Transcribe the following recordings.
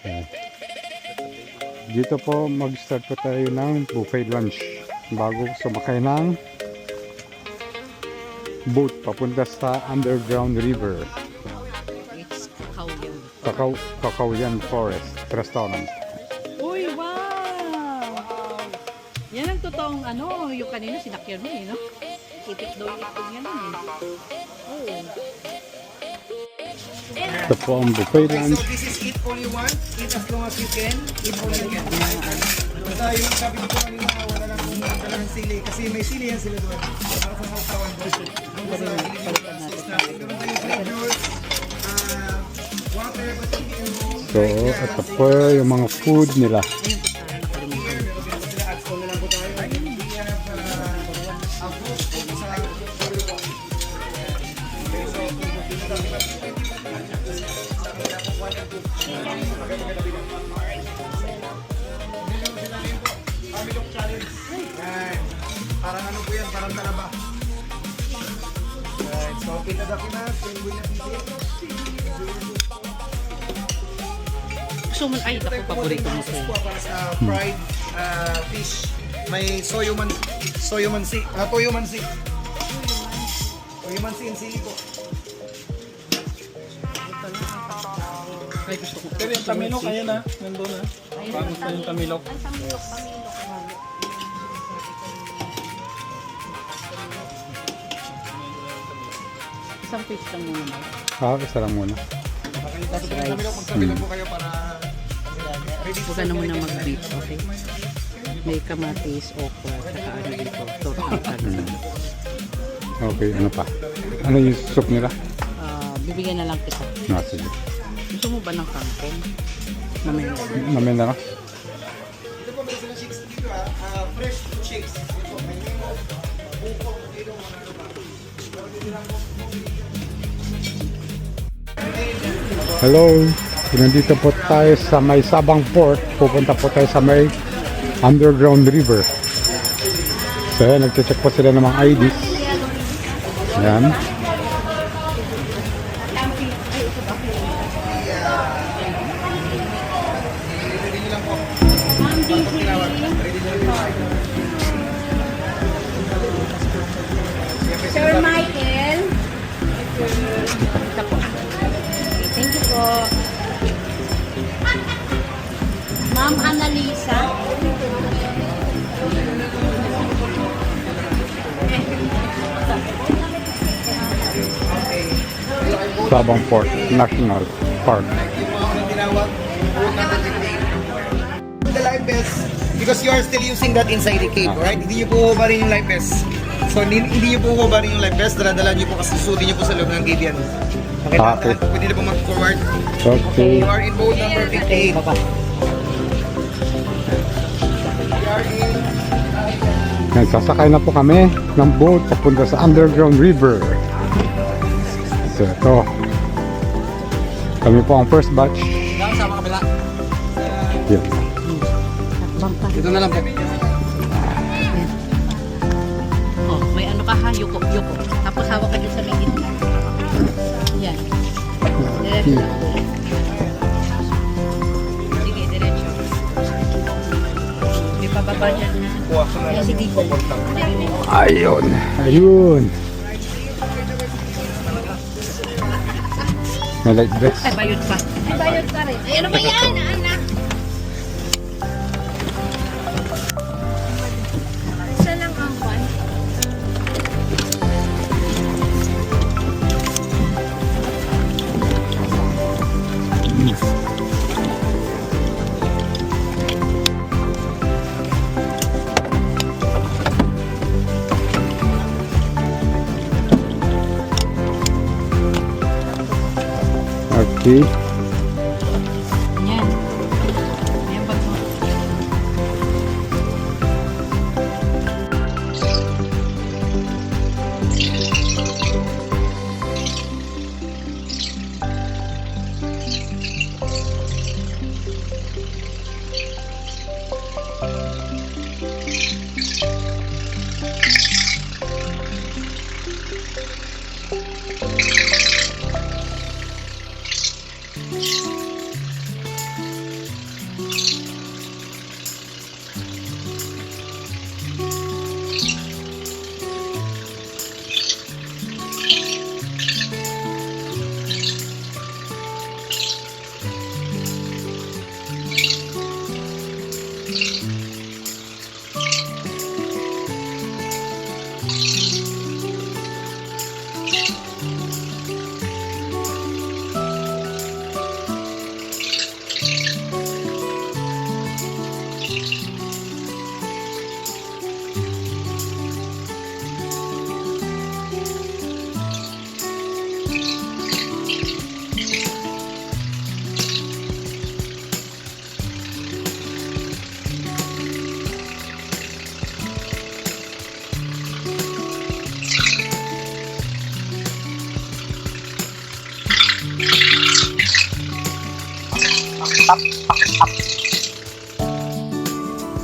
Ayan. Dito po mag-start po tayo ng buffet lunch bago sumakay ng boat papunta sa underground river. It's Kakaoyan. Kakaoyan Forest Restaurant. Uy, wow! Yan ang totoong ano, yung kanina sinakyan mo no? Ipit daw yung ipit niya nun Oh. Ito po ang buffet Okay, lunch. so this is eat all you want. Eat as long as you can. Eat all you can. Basta yung sabi ko kanina, wala lang kung dalang sili. Kasi may sili yan sila doon. Para sa sausawan doon. Basta meron tayong fruit juice, water, but hindi yung So, ito po yung mga food nila. sila add-on na lang po tayo. We have a fruit sa Pamilok challenge. Yan. Parang ano po yan, parang talaba. Right. So, itadakimasu, penguin na pisi. Gusto mo, ay, ako, paborito mo Sauce po para sa fried fish. May toyomansi and sili po. Ay, gusto ko. Pero yung tamilok, ayan na. Nandun na. Paano pa yung tamilok? Isang fish lang muna ba? Isa lang muna. Tapos yung tamilok, magtamilok po kayo para ready Huwag ka na muna mag-beat, okay? May kamatis, okra, saka ano dito. Total. Okay, ano pa? Ano yung soup nila? Bibigyan na lang kita. Sige. Gusto mo ba ng kangkong? Mamaya. Namin na lang. Ito po meron silang chicks dito fresh chicks. Ito may nemo, buko, dito mga ano pa. Hello! Nandito po tayo sa may Sabang Port. Pupunta po tayo sa may underground river. So yan, nagche-check po sila ng mga IDs. Yan. Sir Michael. Ito po. Thank you po. Ma'am Annalisa. Sabang Port National Park. Yung mga unang tinawag, route number 15. The life vest, because you are still using that inside the cave, right? Hindi nyo po hubarin yung life vest. So, hindi nyo po hubarin yung life vest, dala nyo po kasi susutin nyo po sa loob ng cave yan. Okay, dahan-dahan po, pwede na po mag-forward. Okay. You are in boat number 15. We are in... Nagsasakay na po kami ng boat papunta sa underground river. So ito. Kami po ang first batch. Sama kabila. Yan. Dito na lang po. Oh, may ano ka ha? Yuko. Tapos hawak ka dyan sa may gitna. Yan. Diretso lang. Sige, diretso. May pababa dyan na. Sige. Ayun. Ayun. May light vest. Ay, bayot pa. Ay, bayot ka rin. Ay, ano ba yan, anak? Isa lang ang kwan. Okay. Yan. Yan pag mo.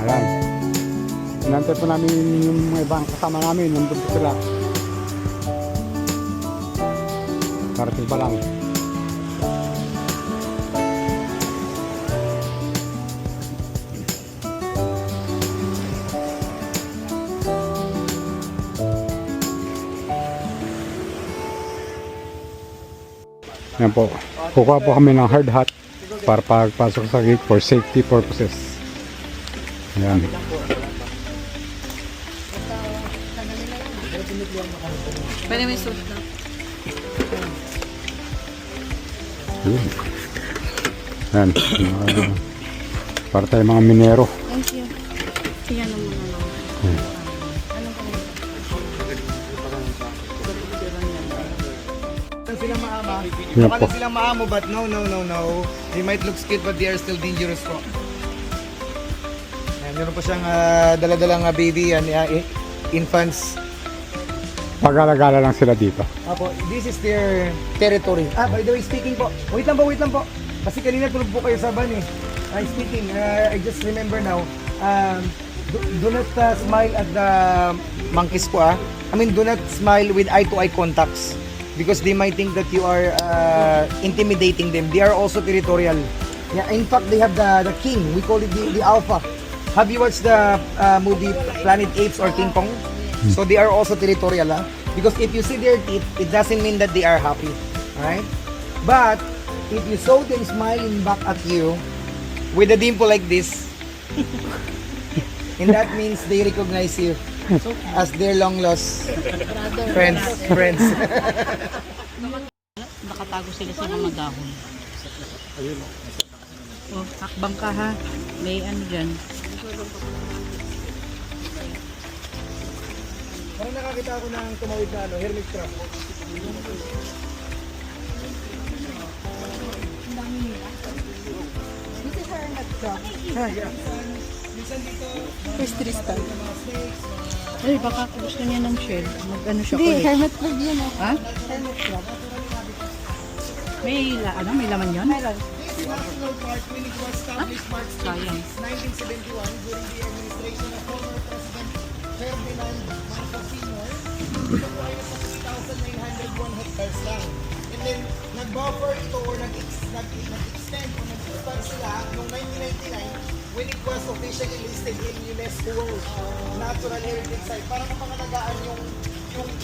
Ayan. Inantay po namin yung mga ibang kasama namin. Nandun po sila. Karating pa lang. Yan po. Kukuha po kami ng hard hat para pagpasok sa gate for safety purposes. Ayan. Pwede may suit na. Yun. Ayan. Para tayo mga minero. Thank you. Tingnan mo na lang. Anong pa Sila maama. Yan po. Baka na silang maamo, but no. They might look cute, but they are still dangerous po. Ayan, meron po siyang dala-dalang baby and infants. Pag-alagala lang sila dito. Apo, this is their territory. By the way, speaking po. Wait lang po. Kasi kanina tulog po kayo sa van eh. Speaking, I just remember now. Do not smile at the monkeys po I mean, do not smile with eye-to-eye contacts. Because they might think that you are intimidating them. They are also territorial. Yeah, in fact, they have the king. We call it the alpha. Have you watched the movie Planet Apes or King Kong? So they are also territorial. Because if you see their teeth, it doesn't mean that they are happy. Alright? But if you saw them smiling back at you with a dimple like this, and that means they recognize you as their long lost friends. Nakatago sila sa mga dahon. Oh, hakbang ka ha. May ano dyan. Parang nakakita ako ng tumawid na hermit crab. First Tristan. Ay, baka gusto niya ng shell. Mag-ano siya Hindi, ulit. hermit crab yun Ha? Hermit crab. May laman yun? Meron. This national park when it was established March Sayang. 1971 during the administration of former President Ferdinand Marcos Sr. Ito po ay nasa 3,901 hectares lang. And then, nag-buffer ito or nag-extend o nag-expand sila noong 1999 when it was officially listed in UNESCO World Natural Heritage Site para mapangalagaan yung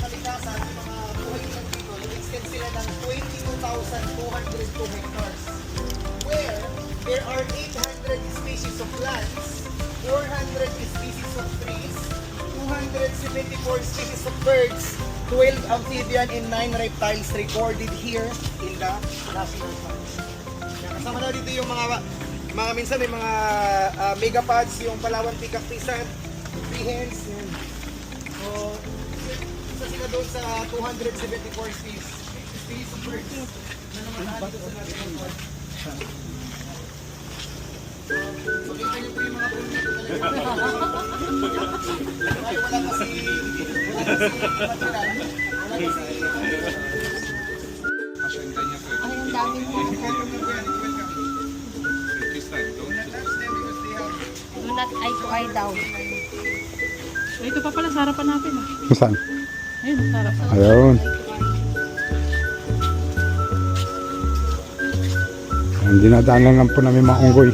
kalikasan, yung mga buhay nila dito. Nag-extend sila ng 22,202 hectares where there are 800 species of plants, 400 species of trees, 274 species of birds, 12 amphibian and 9 reptiles recorded here in the National Park. Yan, kasama na dito yung mga minsan may mga megapods, yung Palawan peacock pheasant, peahens, yan. So, isa sila doon sa 274 species of birds na naman dito sa National Park. So, kita niyo po yung mga puno dito talaga. Ay, wala kasi material. Ay, ang dami mo. Do not eye to eye daw. Ay, ito pa pala sa harapan natin. Saan? Ayun, sa harapan. Ayun. Ayan, dinadaanan lang po namin mga unggoy.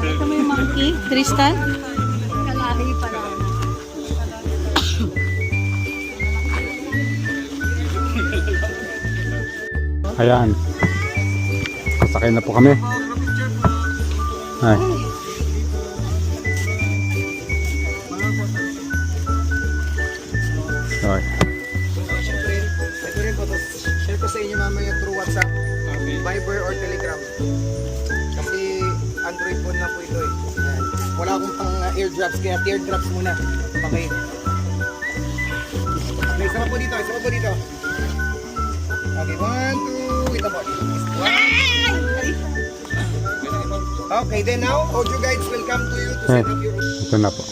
Ito mo yung monkey, Tristan. Kalahi pa lang. Ayan. Kasakay na po kami. Ay. Okay. Ito rin po, share ko sa inyo mamaya through WhatsApp, Viber or Telegram. Kasi Android phone na po ito eh. Ayan. Wala akong pang airdrops, kaya teardrops muna. Okay. Okay, isa pa po dito, isa pa po dito. Okay, 1, 2, ito po. Okay, then now, audio guides will come to you to set up your... Ito na po.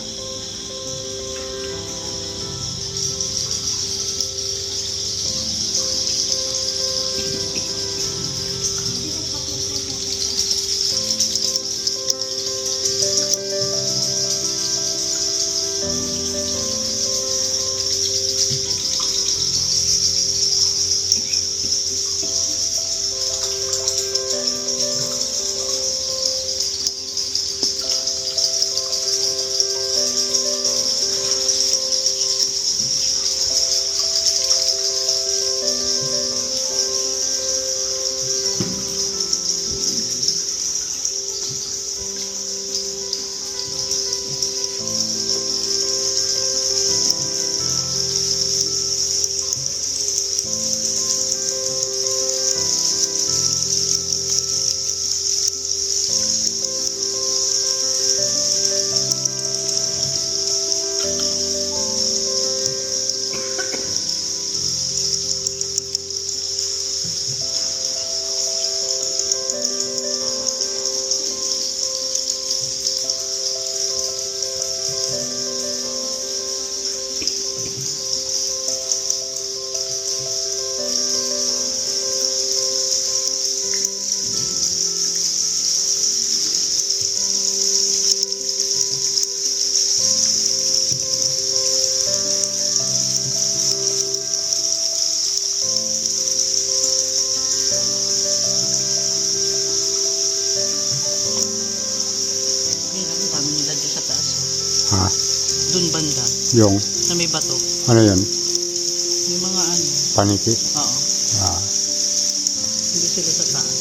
Ang dami nila dyan sa taas. Ha? Dun banda, Yung, na may bato. ano yun? Yung mga ano, Paniki? oo. Ah. Hindi sila sa taas.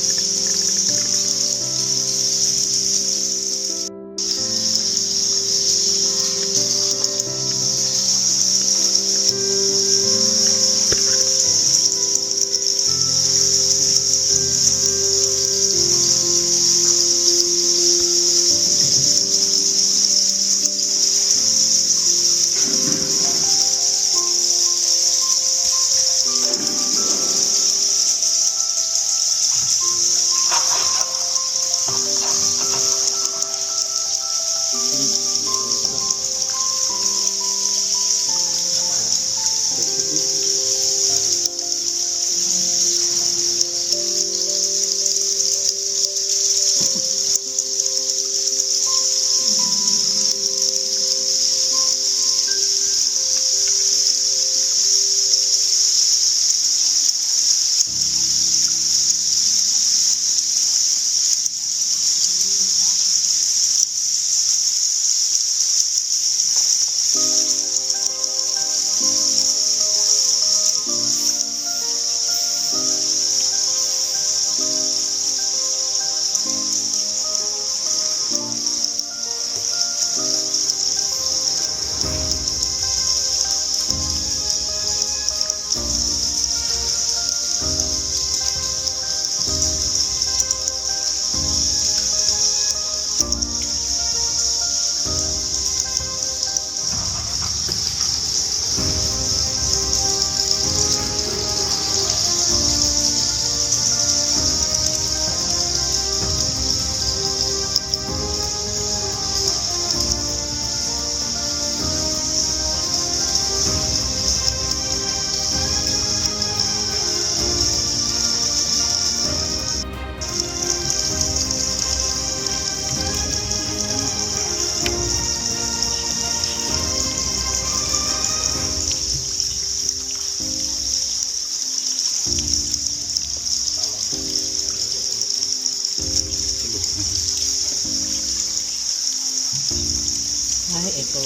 Ay, ito.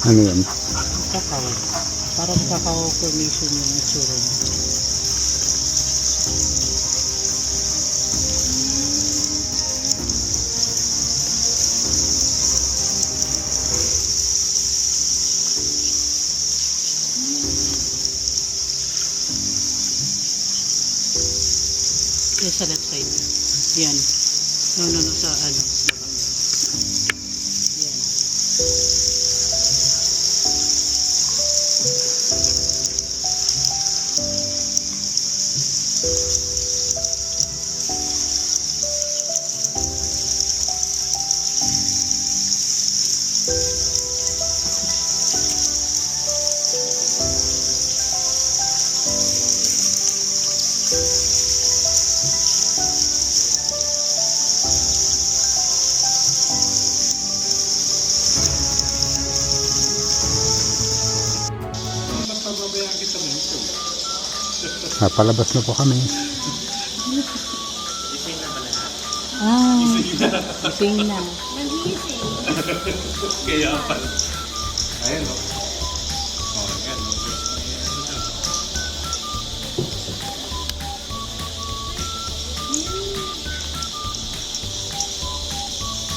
Ano yan? Kakao. Parang kakao formation yung itsura niya. Yan sa left side. Yan. No, sa ano. Yan. Palabas na po kami. Ah, gising na. Nagising. Kaya pala. Ayan o. Oh, ayan.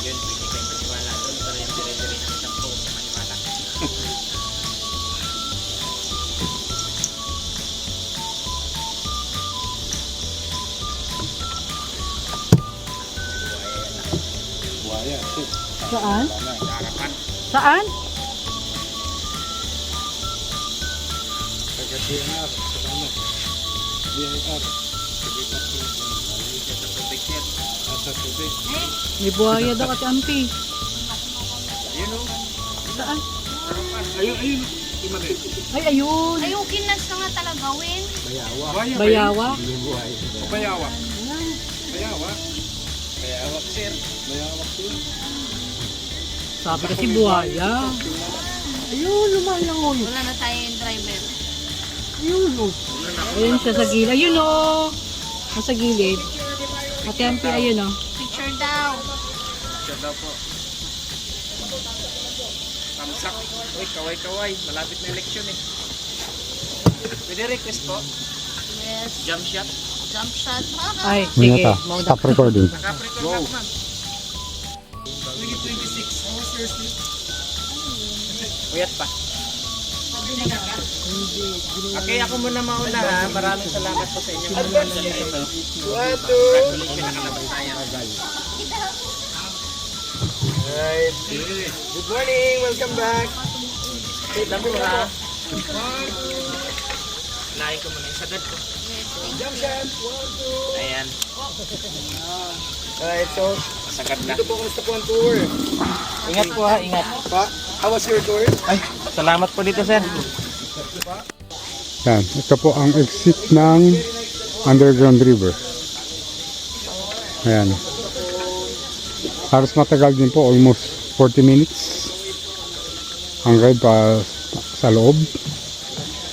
Yun, pwede kayo maniwala doon. Pero yung dire-dire ng shampoo, sa maniwala. Saan? Saan? May buhaya daw Ate Ampi. Saan? Ay, ayun. Ay, yung kinas na nga talaga, Win. Bayawa. Bayawa. Bayawa. Bayawak, sir. Sabi kasi buhaya. Ayun, lumalangon. Wala na tayong driver. Ayun siya sa gilid. Ayun o. Nasa gilid. Ate Ampi, ayun o. Picture daw. Siya daw po. Tamsak. Uy, kaway-kaway. Malapit na eleksyon eh. Pwede request po. Yes. Jump shot. Jump shot. Ay, Muna sige. ta. Mauna. Stop recording. Nakaprito na ma'am. 2026, how was your sleep? Uyat pa. Okay, ako muna mauna ha. Maraming salamat po sa inyong mga nandito. Congratulations, nakalabas tayo. Alright. Good morning, welcome back. Wait lang po ha. Unahin ko muna yung sagad ko. Jump shot, 1, 2. Ayan, Alright, so, masagad na. dito po kami sa Puan Tour. Ingat po ha, ingat. Pa, how was your tour? Ay, Salamat po dito sir. Yan. Ito po ang exit ng underground river. Ayan. Halos matagal din po. Almost 40 minutes. Ang ride pa sa loob.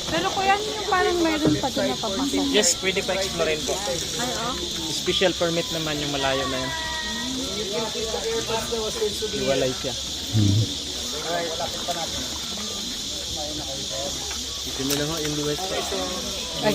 Pero kuya, yung parang mayroon pa din na papasok. Yes, pwede pa explorein po. Ay, oh. Special permit naman yung malayo na yan. Iwalay siya. Ito na lang ho, yung US. Ay.